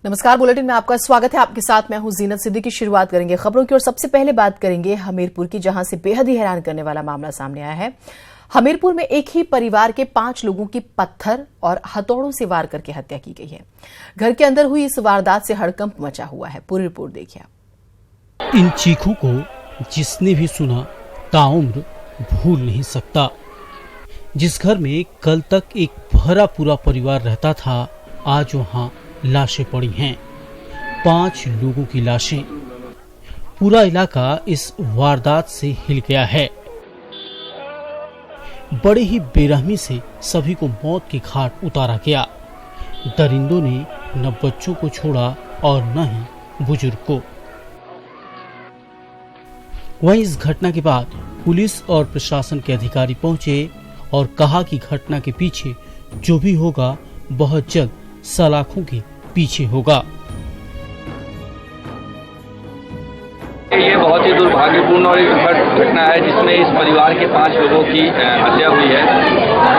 नमस्कार, बुलेटिन में आपका स्वागत है। आपके साथ मैं हूं जीनत सिद्दीकी। शुरुआत करेंगे खबरों की और सबसे पहले बात करेंगे हमीरपुर की, जहां से बेहद ही हैरान करने वाला मामला सामने आया है। हमीरपुर में एक ही परिवार के 5 लोगों की पत्थर और हथौड़ों से वार करके हत्या की गई है। घर के अंदर हुई इस वारदात से हड़कंप मचा हुआ है। पूरी रिपोर्ट देखिए। इन चीखों को जिसने भी सुना ताउम्र भूल नहीं सकता। जिस घर में कल तक एक भरा पूरा परिवार रहता था, आज वहां लाशें पड़ी हैं। 5 लोगों की लाशें। पूरा इलाका इस वारदात से हिल गया है। बड़े ही बेरहमी से सभी को मौत के घाट उतारा गया। दरिंदों ने न बच्चों को छोड़ा और न ही बुजुर्ग को। वहीं इस घटना के बाद पुलिस और प्रशासन के अधिकारी पहुंचे और कहा कि घटना के पीछे जो भी होगा बहुत जल्द सलाखों के पीछे होगा। ये बहुत ही दुर्भाग्यपूर्ण और एक दुखद घटना है जिसमें इस परिवार के 5 लोगों की हत्या हुई है।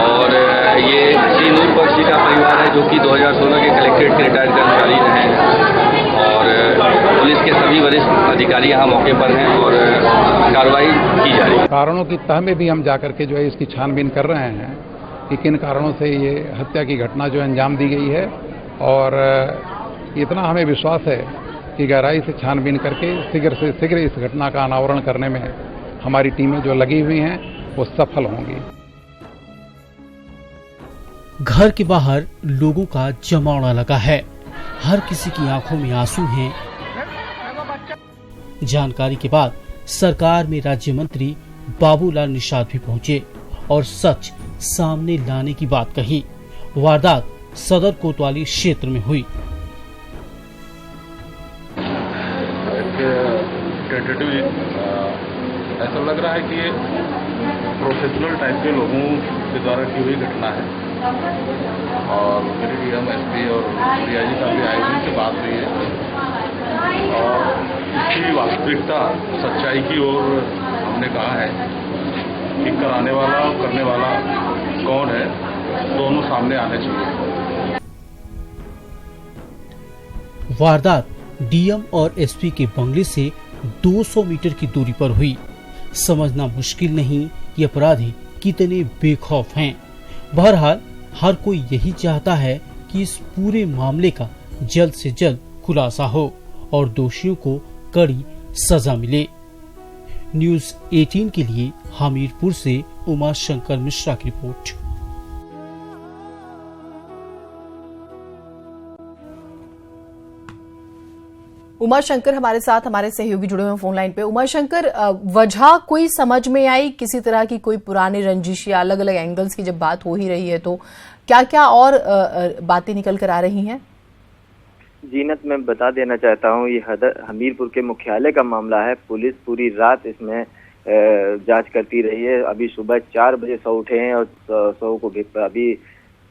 और ये श्री नूर बख्शी का परिवार है जो कि 2016 के कलेक्ट्रेट के रिटायर्ड कर्मचारी रहे हैं। और पुलिस के सभी वरिष्ठ अधिकारी यहाँ मौके पर हैं और कार्रवाई की जा रही है। कारणों की तह में भी हम जाकर के जो है इसकी छानबीन कर रहे हैं कि किन कारणों से ये हत्या की घटना जो अंजाम दी गई है। और इतना हमें विश्वास है कि गहराई से छानबीन करके शीघ्र से शीघ्र इस घटना का अनावरण करने में हमारी टीमें जो लगी हुई हैं वो सफल होंगी। घर के बाहर लोगों का जमावड़ा लगा है। हर किसी की आंखों में आंसू हैं। जानकारी के बाद सरकार में राज्य मंत्री बाबूलाल निषाद भी पहुंचे और सच सामने लाने की बात कही। वारदात सदर कोतवाली क्षेत्र में हुई। ऐसा लग रहा है कि ये प्रोफेशनल टाइप के लोगों के द्वारा की हुई घटना है। और मेरे डीएम एसपी और डीआईजी साहब भी आए, उनसे बात हुई है और इसकी वास्तविकता सच्चाई की ओर हमने कहा है कि कराने वाला और करने वाला कौन है, दोनों सामने आने चाहिए। वारदात डीएम और एसपी के बंगले से 200 मीटर की दूरी पर हुई। समझना मुश्किल नहीं कि अपराधी कितने बेखौफ हैं। बहरहाल हर कोई यही चाहता है कि इस पूरे मामले का जल्द से जल्द खुलासा हो और दोषियों को कड़ी सजा मिले। न्यूज़ 18 के लिए हमीरपुर से उमा शंकर मिश्रा की रिपोर्ट। उमा शंकर हमारे साथ, हमारे सहयोगी जुड़े हुए फोन लाइन पे। उमा शंकर, वजह कोई समझ में आई? किसी तरह की कोई पुरानी रंजिश या अलग अलग एंगल्स की जब बात हो ही रही है तो क्या क्या और बातें निकल कर आ रही हैं? जीनत, मैं बता देना चाहता हूँ, ये हमीरपुर के मुख्यालय का मामला है। पुलिस पूरी रात इसमें जांच करती रही है। अभी सुबह 4 बजे 100 उठे हैं और 100 को अभी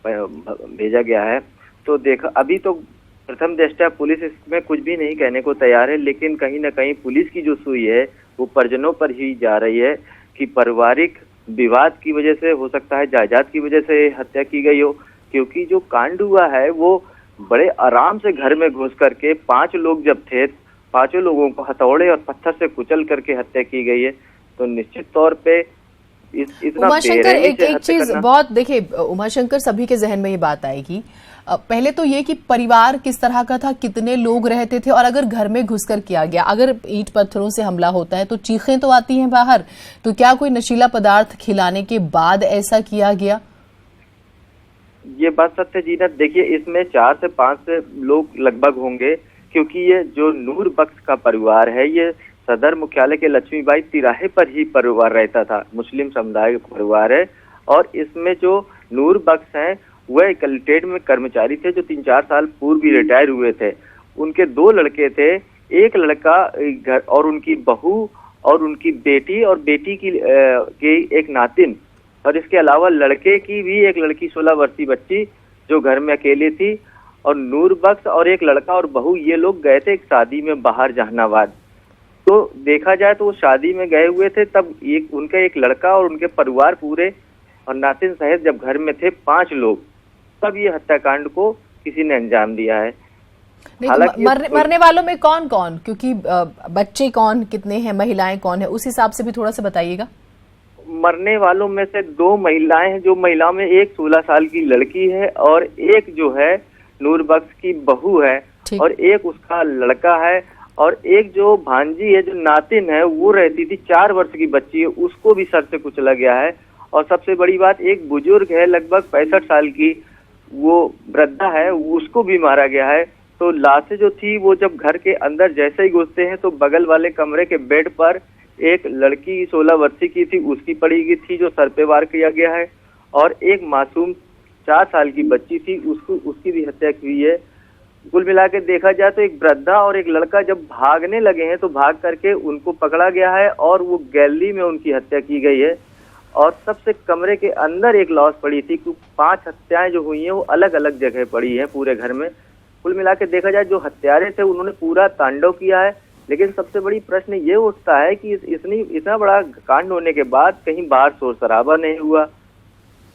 भेजा गया है। तो देखा, अभी तो प्रथम दृष्टया पुलिस इसमें कुछ भी नहीं कहने को तैयार है, लेकिन कहीं ना कहीं पुलिस की जो सुई है वो परिजनों पर ही जा रही है कि पारिवारिक विवाद की वजह से हो सकता है, जायदाद की वजह से हत्या की गई हो। क्योंकि जो कांड हुआ है वो बड़े आराम से घर में घुस करके 5 लोग जब थे, 5 लोगों को हथौड़े और पत्थर से कुचल करके हत्या की गई है। तो निश्चित तौर पे इतना उमाशंकर, एक चीज बहुत देखिए उमाशंकर, सभी के जहन में ये बात आएगी। पहले तो ये कि परिवार किस तरह का था, कितने लोग रहते थे, और अगर घर में घुसकर किया गया, अगर ईंट पत्थरों से हमला होता है तो चीखें तो आती हैं बाहर। तो क्या कोई नशीला पदार्थ खिलाने के बाद ऐसा किया गया? ये बात सत्य जीनत। देखिए, इसमें 4 से 5 लोग लगभग होंगे, क्योंकि ये जो नूर बख्श का परिवार है ये सदर मुख्यालय के लक्ष्मीबाई तिराहे पर ही परिवार रहता था। मुस्लिम समुदाय का परिवार है। और इसमें जो नूर बख्श हैं वह कलेक्ट्रेट में कर्मचारी थे जो 3-4 साल पूर्व भी रिटायर हुए थे। उनके 2 लड़के थे, एक लड़का घर और उनकी बहू और उनकी बेटी और बेटी की एक नातिन, और इसके अलावा लड़के की भी एक लड़की 16 वर्षीय बच्ची जो घर में अकेली थी। और नूर बख्श और एक लड़का और बहू, ये लोग गए थे एक शादी में बाहर जहानाबाद। तो देखा जाए तो वो शादी में गए हुए थे, तब उनका एक लड़का और उनके परिवार पूरे और नातिन सहित जब घर में थे 5 लोग, तब ये हत्याकांड को किसी ने अंजाम दिया है। नहीं, हालांकि मरने वालों में कौन कौन, क्योंकि बच्चे कौन कितने हैं, महिलाएं कौन है, उस हिसाब से भी थोड़ा सा बताइएगा। मरने वालों में से 2 महिलाएं हैं, जो महिलाओं में एक 16 साल की लड़की है और एक जो है नूर बख्श की बहू है और एक उसका लड़का है और एक जो भांजी है, जो नातिन है, वो रहती थी 4 वर्ष की बच्ची है, उसको भी सर से कुचला गया है। और सबसे बड़ी बात, एक बुजुर्ग है लगभग 65 साल की, वो वृद्धा है, उसको भी मारा गया है। तो लाशें जो थी वो जब घर के अंदर जैसे ही घुसते हैं तो बगल वाले कमरे के बेड पर एक लड़की 16 वर्षीय की थी, उसकी पड़ी गई थी, जो सर पे वार किया गया है और एक मासूम 4 साल की बच्ची थी, उसकी भी हत्या की हुई है। कुल मिला के देखा जाए तो एक वृद्धा और एक लड़का जब भागने लगे हैं तो भाग करके उनको पकड़ा गया है और वो गैलरी में उनकी हत्या की गई है। और सबसे कमरे के अंदर एक लाश पड़ी थी, क्योंकि 5 हत्याएं जो हुई हैं वो अलग अलग जगह पड़ी हैं पूरे घर में। कुल मिला के देखा जाए जो हत्यारे थे उन्होंने पूरा तांडव किया है, लेकिन सबसे बड़ी प्रश्न ये उठता है कि इतना बड़ा कांड होने के बाद कहीं बाहर शोर शराबा नहीं हुआ,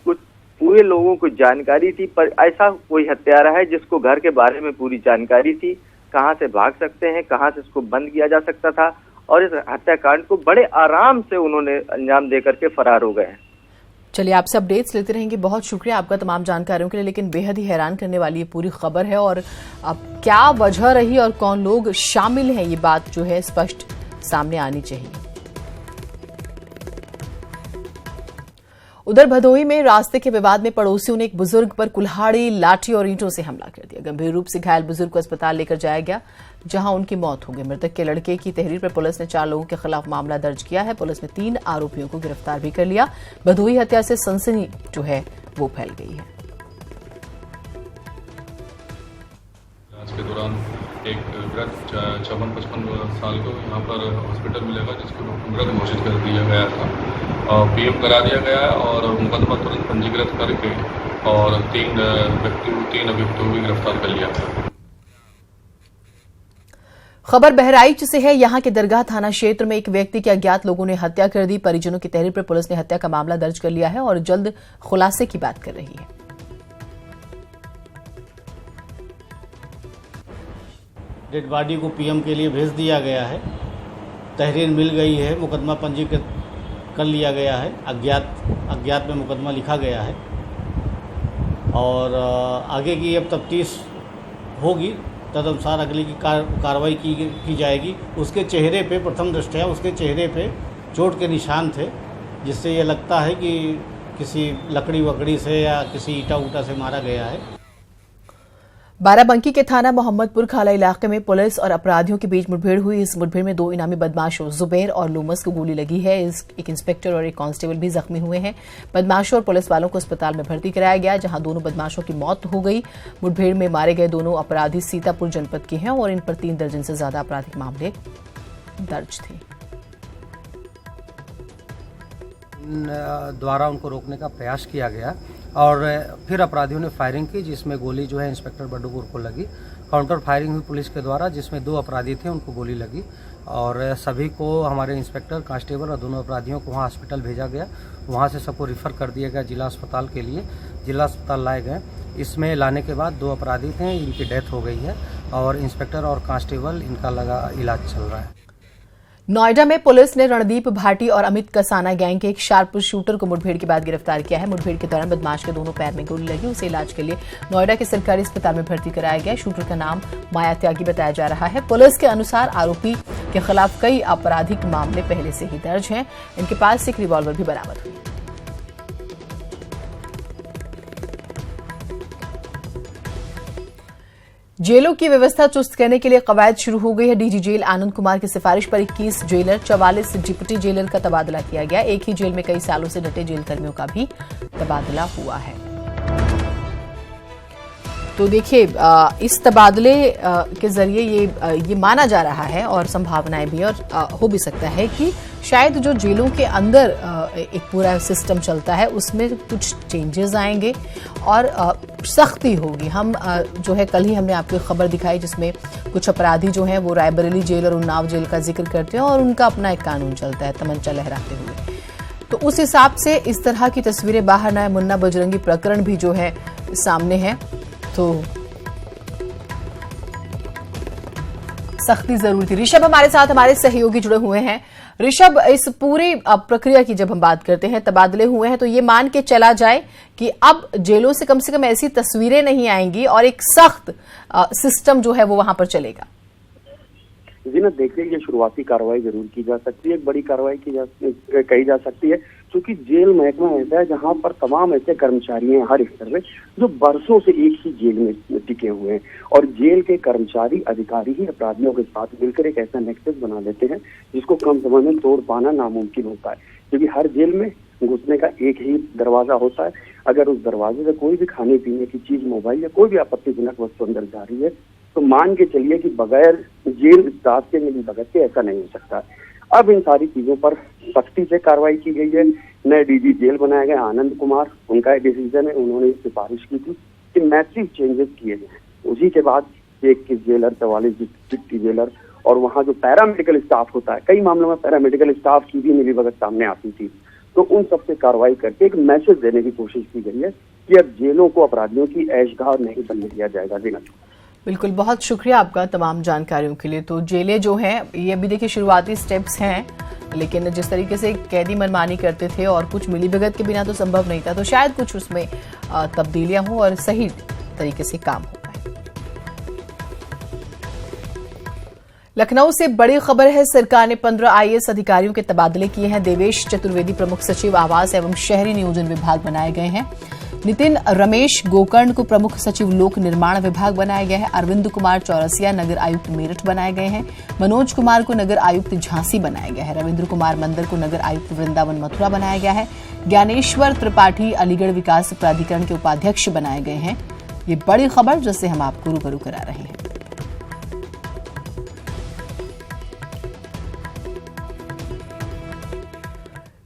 कुछ पूरे लोगों को जानकारी थी, पर ऐसा कोई हत्यारा है जिसको घर के बारे में पूरी जानकारी थी, कहां से भाग सकते हैं, कहां से इसको बंद किया जा सकता था, और इस हत्याकांड को बड़े आराम से उन्होंने अंजाम दे करके फरार हो गए हैं। चलिए, आपसे अपडेट्स लेते रहेंगे। बहुत शुक्रिया आपका तमाम जानकारियों के लिए। लेकिन बेहद ही हैरान करने वाली ये पूरी खबर है और अब क्या वजह रही और कौन लोग शामिल हैं, ये बात जो है स्पष्ट सामने आनी चाहिए। उधर भदोही में रास्ते के विवाद में पड़ोसियों ने एक बुजुर्ग पर कुल्हाड़ी, लाठी और ईंटों से हमला कर दिया। गंभीर रूप से घायल बुजुर्ग को अस्पताल लेकर जाया गया, जहां उनकी मौत हो गई। मृतक के लड़के की तहरीर पर पुलिस ने 4 लोगों के खिलाफ मामला दर्ज किया है। पुलिस ने 3 आरोपियों को गिरफ्तार भी कर लिया। भदोही हत्या से सनसनी जो है वो फैल गई है। जांच के दौरान एक वृद्ध 54-55 साल को यहाँ पर हॉस्पिटल मिलेगा, जिसको मृत घोषित कर दिया गया था और पीएम करा दिया गया है और मुकदमा तुरंत पंजीकृत करके और 3 अभियुक्तों को गिरफ्तार कर लिया गया। खबर बहराइच से है। यहां के दरगाह थाना क्षेत्र में एक व्यक्ति की अज्ञात लोगों ने हत्या कर दी। परिजनों की तहरीर पर पुलिस ने हत्या का मामला दर्ज कर लिया है और जल्द खुलासे की बात कर रही है। डेड बॉडी को पीएम के लिए भेज दिया गया है, तहरीर मिल गई है, मुकदमा पंजीकृत कर लिया गया है, अज्ञात में मुकदमा लिखा गया है और आगे की अब तफ्तीश होगी, तदनुसार अगली की कार्रवाई की जाएगी। उसके चेहरे पे प्रथम दृष्टया उसके चेहरे पे चोट के निशान थे, जिससे ये लगता है कि किसी लकड़ी वकड़ी से या किसी ईटा उटा से मारा गया है। बाराबंकी के थाना मोहम्मदपुर खाला इलाके में पुलिस और अपराधियों के बीच मुठभेड़ हुई। इस मुठभेड़ में 2 इनामी बदमाशों जुबैर और लोमस को गोली लगी है। एक इंस्पेक्टर और एक कांस्टेबल भी जख्मी हुए हैं। बदमाशों और पुलिस वालों को अस्पताल में भर्ती कराया गया, जहां दोनों बदमाशों की मौत हो गई। मुठभेड़ में मारे गए दोनों अपराधी सीतापुर जनपद के हैं और इन पर 3 दर्जन से ज्यादा आपराधिक मामले दर्ज थे। द्वारा उनको रोकने का प्रयास किया गया और फिर अपराधियों ने फायरिंग की, जिसमें गोली जो है इंस्पेक्टर बड्डूपुर को लगी। काउंटर फायरिंग हुई पुलिस के द्वारा, जिसमें 2 अपराधी थे, उनको गोली लगी और सभी को हमारे इंस्पेक्टर, कांस्टेबल और दोनों अपराधियों को वहां हॉस्पिटल भेजा गया। वहां से सबको रिफ़र कर दिया गया जिला अस्पताल के लिए। जिला अस्पताल लाए गए। इसमें लाने के बाद 2 अपराधी थे, इनकी डेथ हो गई है और इंस्पेक्टर और कांस्टेबल इनका लगा इलाज चल रहा है। नोएडा में पुलिस ने रणदीप भाटी और अमित कसाना गैंग के एक शार्प शूटर को मुठभेड़ के बाद गिरफ्तार किया है। मुठभेड़ के दौरान बदमाश के दोनों पैर में गोली लगी। उसे इलाज के लिए नोएडा के सरकारी अस्पताल में भर्ती कराया गया। शूटर का नाम माया त्यागी बताया जा रहा है। पुलिस के अनुसार आरोपी के खिलाफ कई आपराधिक मामले पहले से ही दर्ज हैं। इनके पास से एक रिवॉल्वर भी बरामद हुई। जेलों की व्यवस्था चुस्त करने के लिए कवायद शुरू हो गई है। डीजी जेल आनंद कुमार की सिफारिश पर 21 जेलर, 44 डिप्टी जेलर का तबादला किया गया। एक ही जेल में कई सालों से डटे जेल कर्मियों का भी तबादला हुआ है। तो देखिए, इस तबादले के जरिए ये माना जा रहा है और संभावनाएं भी और हो भी सकता है कि शायद जो जेलों के अंदर एक पूरा सिस्टम चलता है उसमें कुछ चेंजेस आएंगे और सख्ती होगी। हम जो है कल ही हमने आपको खबर दिखाई जिसमें कुछ अपराधी जो हैं वो रायबरेली जेल और उन्नाव जेल का जिक्र करते हैं और उनका अपना एक कानून चलता है तमंचा लहराते हुए। तो उस हिसाब से इस तरह की तस्वीरें बाहर न आए। मुन्ना बजरंगी प्रकरण भी जो है सामने है। तो सख्ती जरूरी थी। ऋषभ हमारे साथ हमारे सहयोगी जुड़े हुए हैं। ऋषभ, इस पूरी प्रक्रिया की जब हम बात करते हैं, तबादले हुए हैं, तो ये मान के चला जाए कि अब जेलों से कम ऐसी तस्वीरें नहीं आएंगी और एक सख्त सिस्टम जो है वो वहां पर चलेगा। जी ना, देखिए, ये शुरुआती कार्रवाई जरूर की जा सकती है, एक बड़ी कार्रवाई कही जा सकती है, क्योंकि जेल महकमा ऐसा है जहां पर तमाम ऐसे कर्मचारी हैं हर स्तर में जो बरसों से एक ही जेल में टिके हुए हैं, और जेल के कर्मचारी अधिकारी ही अपराधियों के साथ मिलकर एक ऐसा नेक्सस बना लेते हैं जिसको कम समय में तोड़ पाना नामुमकिन होता है, क्योंकि हर जेल में घुसने का एक ही दरवाजा होता है। अगर उस दरवाजे से कोई भी खाने पीने की चीज, मोबाइल या कोई भी आपत्तिजनक वस्तु अंदर जा रही है तो मान के चलिए कि बगैर जेल स्टाफ के, मिली भगत के ऐसा नहीं हो सकता। अब इन सारी चीजों पर सख्ती से कार्रवाई की गई है। नए डीजी जेल बनाए गए आनंद कुमार, उनका डिसीजन है, उन्होंने सिफारिश की थी कि मैसिव चेंजेस किए गए। उसी के बाद 21 जेलर, 44 डिप्टी जेलर और वहाँ जो पैरामेडिकल स्टाफ होता है, कई मामलों में पैरामेडिकल स्टाफ की भी मिली भगत सामने आती थी, तो उन सबसे कार्रवाई करके एक मैसेज देने की कोशिश की गई है कि अब जेलों को अपराधियों की ऐशगाह नहीं बनने दिया जाएगा। जी बिल्कुल, बहुत शुक्रिया आपका तमाम जानकारियों के लिए। तो जेलें जो हैं, ये अभी देखिए शुरुआती स्टेप्स हैं, लेकिन जिस तरीके से कैदी मनमानी करते थे और कुछ मिलीभगत के बिना तो संभव नहीं था, तो शायद कुछ उसमें तब्दीलियां हों और सही तरीके से काम हो पाए। लखनऊ से बड़ी खबर है, सरकार ने 15 IAS अधिकारियों के तबादले किए हैं। देवेश चतुर्वेदी प्रमुख सचिव आवास एवं शहरी नियोजन विभाग बनाए गए हैं। नितिन रमेश गोकर्ण को प्रमुख सचिव लोक निर्माण विभाग बनाया गया है। अरविंद कुमार चौरसिया नगर आयुक्त मेरठ बनाए गए हैं। मनोज कुमार को नगर आयुक्त झांसी बनाया गया है। रविंद्र कुमार मंदर को नगर आयुक्त वृंदावन मथुरा बनाया गया है। ज्ञानेश्वर त्रिपाठी अलीगढ़ विकास प्राधिकरण के उपाध्यक्ष बनाए गए हैं। ये बड़ी खबर जिससे हम आपको रूबरू करा रहे हैं।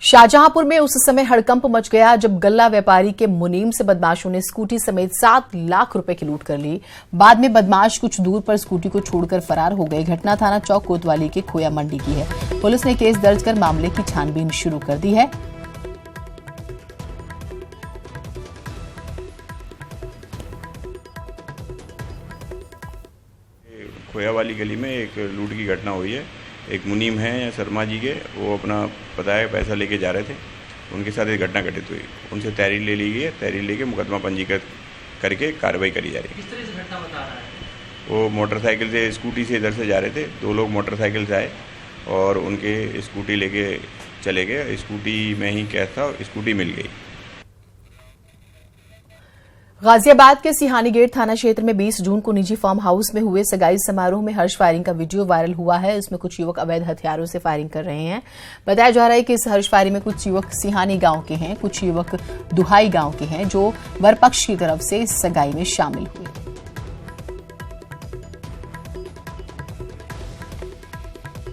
शाहजहांपुर में उस समय हड़कंप मच गया जब गल्ला व्यापारी के मुनीम से बदमाशों ने स्कूटी समेत 7 लाख रुपए की लूट कर ली। बाद में बदमाश कुछ दूर पर स्कूटी को छोड़कर फरार हो गए। घटना थाना चौक कोतवाली के खोया मंडी की है। पुलिस ने केस दर्ज कर मामले की छानबीन शुरू कर दी है। खोया वाली गली में एक लूट की घटना हुई है। एक मुनीम हैं शर्मा जी के, वो अपना पता है पैसा लेके जा रहे थे, उनके साथ एक घटना घटित हुई। उनसे तहरीर ले ली गई है, तहरीर लेके मुकदमा पंजीकृत करके कार्रवाई करी जा रही है। किस तरह से घटना बता रहा है? वो मोटरसाइकिल से, स्कूटी से इधर से जा रहे थे, 2 लोग मोटरसाइकिल से आए और उनके स्कूटी लेके चले गए। स्कूटी में ही कैश था, स्कूटी मिल गई। गाजियाबाद के सिहानी गेट थाना क्षेत्र में 20 जून को निजी फार्म हाउस में हुए सगाई समारोह में हर्ष फायरिंग का वीडियो वायरल हुआ है। इसमें कुछ युवक अवैध हथियारों से फायरिंग कर रहे हैं। बताया जा रहा है कि इस हर्ष फायरिंग में कुछ युवक सिहानी गांव के हैं, कुछ युवक दुहाई गांव के हैं, जो वर पक्ष की तरफ से इस सगाई में शामिल हुए।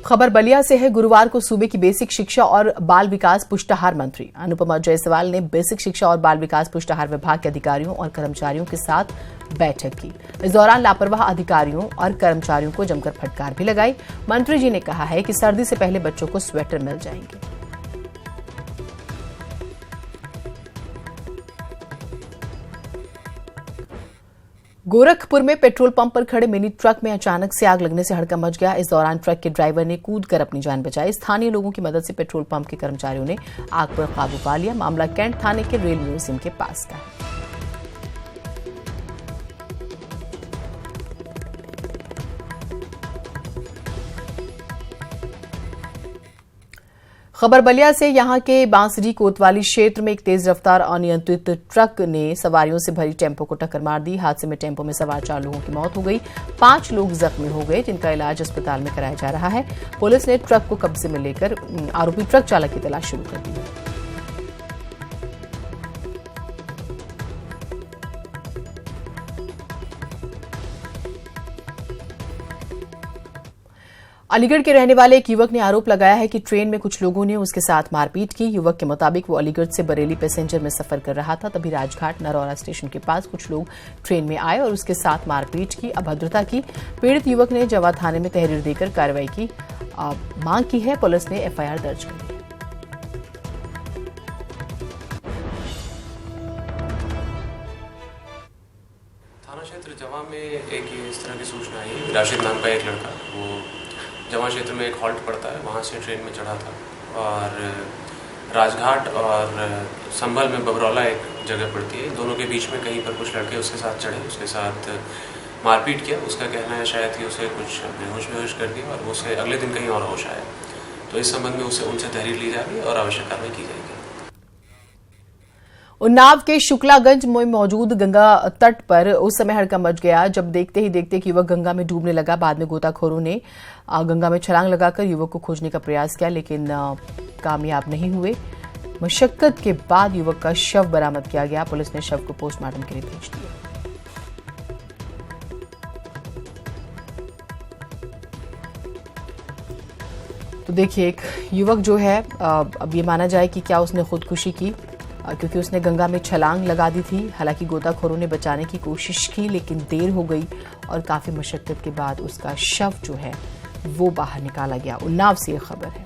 खबर बलिया से है। गुरुवार को सूबे की बेसिक शिक्षा और बाल विकास पुष्टाहार मंत्री अनुपमा जायसवाल ने बेसिक शिक्षा और बाल विकास पुष्टाहार विभाग के अधिकारियों और कर्मचारियों के साथ बैठक की। इस दौरान लापरवाह अधिकारियों और कर्मचारियों को जमकर फटकार भी लगाई। मंत्री जी ने कहा है कि सर्दी से पहले बच्चों को स्वेटर मिल जाएंगे। गोरखपुर में पेट्रोल पंप पर खड़े मिनी ट्रक में अचानक से आग लगने से हड़कंप मच गया। इस दौरान ट्रक के ड्राइवर ने कूदकर अपनी जान बचाई। स्थानीय लोगों की मदद से पेट्रोल पंप के कर्मचारियों ने आग पर काबू पा लिया। मामला कैंट थाने के रेल म्यूजियम के पास का है। खबर बलिया से। यहां के बांसडी कोतवाली क्षेत्र में एक तेज रफ्तार अनियंत्रित ट्रक ने सवारियों से भरी टेम्पो को टक्कर मार दी। हादसे में टेम्पो में सवार 4 लोगों की मौत हो गई। 5 लोग जख्मी हो गए, जिनका इलाज अस्पताल में कराया जा रहा है। पुलिस ने ट्रक को कब्जे में लेकर आरोपी ट्रक चालक की तलाश शुरू कर दी है। अलीगढ़ के रहने वाले एक युवक ने आरोप लगाया है कि ट्रेन में कुछ लोगों ने उसके साथ मारपीट की। युवक के मुताबिक वो अलीगढ़ से बरेली पैसेंजर में सफर कर रहा था, तभी राजघाट नरौरा स्टेशन के पास कुछ लोग ट्रेन में आए और उसके साथ मारपीट की, अभद्रता की। पीड़ित युवक ने जवा थाने में तहरीर देकर कार्रवाई की मांग की है। पुलिस ने FIR दर्ज कर ली। थाना क्षेत्र सर जमा में एक इस तरह की सूचना आई, राशिद नाम का एक लड़का, वो जमा क्षेत्र में एक हॉल्ट पड़ता है, वहाँ से ट्रेन में चढ़ा था और राजघाट और संभल में बबरौला एक जगह पड़ती है, दोनों के बीच में कहीं पर कुछ लड़के उसके साथ चढ़े, उसके साथ मारपीट किया। उसका कहना है शायद कि उसे कुछ बेहोश कर दिया और उसे अगले दिन कहीं और होश आया। तो इस संबंध में उनसे तहरीर ली जा रही है और आवश्यक कार्रवाई की जाएगी। उन्नाव के शुक्लागंज में मौजूद गंगा तट पर उस समय हड़कंप मच गया जब देखते ही देखते एक युवक गंगा में डूबने लगा। बाद में गोताखोरों ने गंगा में छलांग लगाकर युवक को खोजने का प्रयास किया, लेकिन कामयाब नहीं हुए। मशक्कत के बाद युवक का शव बरामद किया गया। पुलिस ने शव को पोस्टमार्टम के लिए भेज दिया। तो देखिए, एक युवक जो है, अब ये माना जाए कि क्या उसने खुदकुशी की, क्योंकि उसने गंगा में छलांग लगा दी थी। हालांकि गोताखोरों ने बचाने की कोशिश की, लेकिन देर हो गई और काफी मशक्कत के बाद उसका शव जो है वो बाहर निकाला गया। उन्नाव से ये खबर है।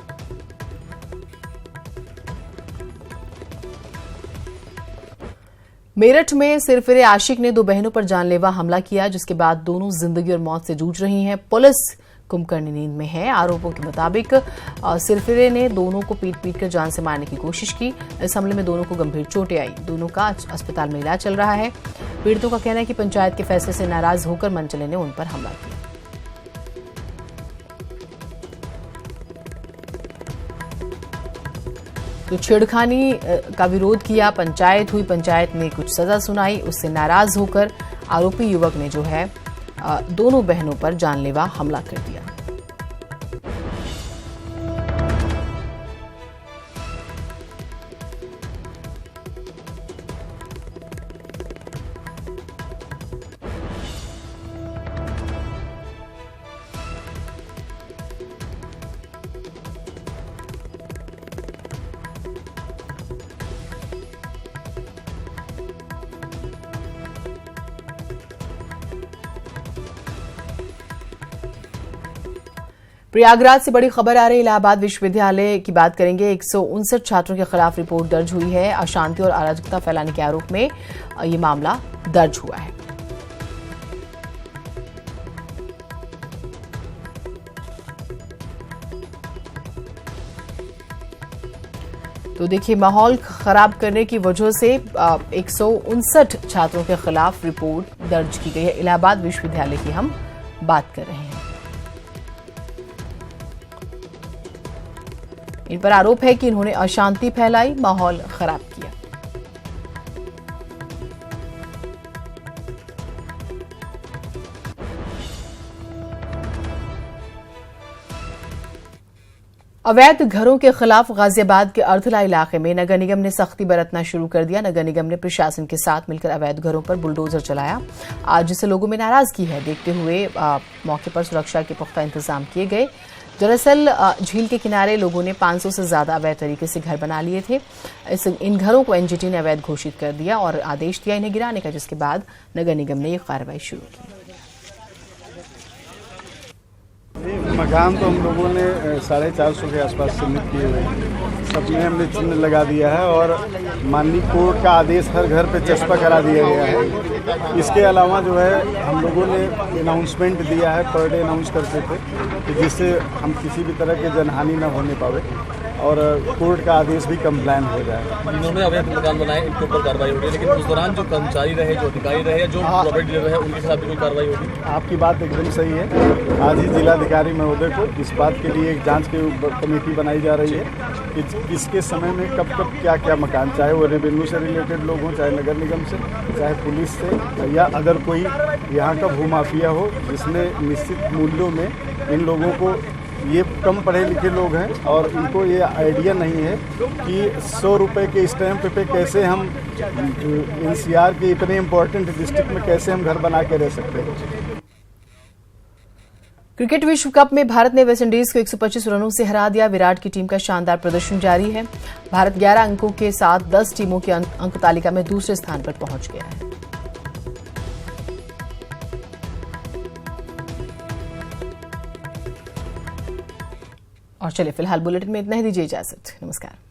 मेरठ में सिरफिरे आशिक ने दो बहनों पर जानलेवा हमला किया, जिसके बाद दोनों जिंदगी और मौत से जूझ रही हैं। पुलिस कुंभकर्ण नींद में है। आरोपों के मुताबिक सिरफिरे ने दोनों को पीट कर जान से मारने की कोशिश की। इस हमले में दोनों को गंभीर चोटें आई। दोनों का अस्पताल में इलाज चल रहा है। पीड़ितों का कहना है कि पंचायत के फैसले से नाराज होकर मनचले ने उन पर हमला किया। तो छेड़खानी का विरोध किया, पंचायत हुई, पंचायत ने कुछ सजा सुनाई। उससे नाराज होकर आरोपी युवक ने जो है दोनों बहनों पर जानलेवा हमला कर दिया। प्रयागराज से बड़ी खबर आ रही है। इलाहाबाद विश्वविद्यालय की बात करेंगे। 159 छात्रों के खिलाफ रिपोर्ट दर्ज हुई है। अशांति और अराजकता फैलाने के आरोप में ये मामला दर्ज हुआ है। तो देखिए, माहौल खराब करने की वजह से 159 छात्रों के खिलाफ रिपोर्ट दर्ज की गई है। इलाहाबाद विश्वविद्यालय की हम बात कर रहे हैं। इन पर आरोप है कि इन्होंने अशांति फैलाई, माहौल खराब किया। अवैध घरों के खिलाफ गाजियाबाद के अर्थला इलाके में नगर निगम ने सख्ती बरतना शुरू कर दिया। नगर निगम ने प्रशासन के साथ मिलकर अवैध घरों पर बुलडोजर चलाया, जिससे लोगों में नाराजगी है। देखते हुए मौके पर सुरक्षा के पुख्ता इंतजाम किए गए। दरअसल झील के किनारे लोगों ने 500 से ज्यादा अवैध तरीके से घर बना लिए थे। इन घरों को एनजीटी ने अवैध घोषित कर दिया और आदेश दिया इन्हें गिराने का, जिसके बाद नगर निगम ने ये कार्रवाई शुरू की। मकान तो हम लोगों ने 450 के आसपास चिन्हित किए हुए हैं। सब में हमने चिन्ह लगा दिया है और माननीय कोर्ट का आदेश हर घर पे चस्पा करा दिया गया है। इसके अलावा जो है हम लोगों ने अनाउंसमेंट दिया है, पर डे अनाउंस करते थे कि जिससे हम किसी भी तरह के जनहानि न होने पावे और कोर्ट का आदेश भी कंप्लाइन हो जाए। जिन्होंने अवैध मकान बनाए इनके ऊपर कार्रवाई होगी, लेकिन उस दौरान जो कर्मचारी रहे, जो अधिकारी रहे, जो प्रॉपर्टी डीलर रहे, उनके खिलाफ भी कोई कार्रवाई होगी? आपकी बात एकदम सही है। आज ही जिलाधिकारी महोदय को इस बात के लिए एक जांच की कमेटी बनाई जा रही है कि किसके समय में कब कब क्या क्या मकान, चाहे वो रेवेन्यू से रिलेटेड लोग हों, चाहे नगर निगम से, चाहे पुलिस से, या अगर कोई यहाँ का भूमाफिया हो जिसने निश्चित मूल्यों में इन लोगों को, ये कम पढ़े लिखे लोग हैं और इनको ये आइडिया नहीं है कि 100 रुपये के स्टैंप पे कैसे हम एनसीआर के इतने इम्पोर्टेंट डिस्ट्रिक्ट में कैसे हम घर बना के रह सकते हैं। क्रिकेट विश्व कप में भारत ने वेस्टइंडीज को 125 रनों से हरा दिया। विराट की टीम का शानदार प्रदर्शन जारी है। भारत 11 अंकों के साथ 10 टीमों की अंक तालिका में दूसरे स्थान पर पहुंच गया है। और चलिए, फिलहाल बुलेटिन में इतना ही। दीजिए इजाजत। नमस्कार।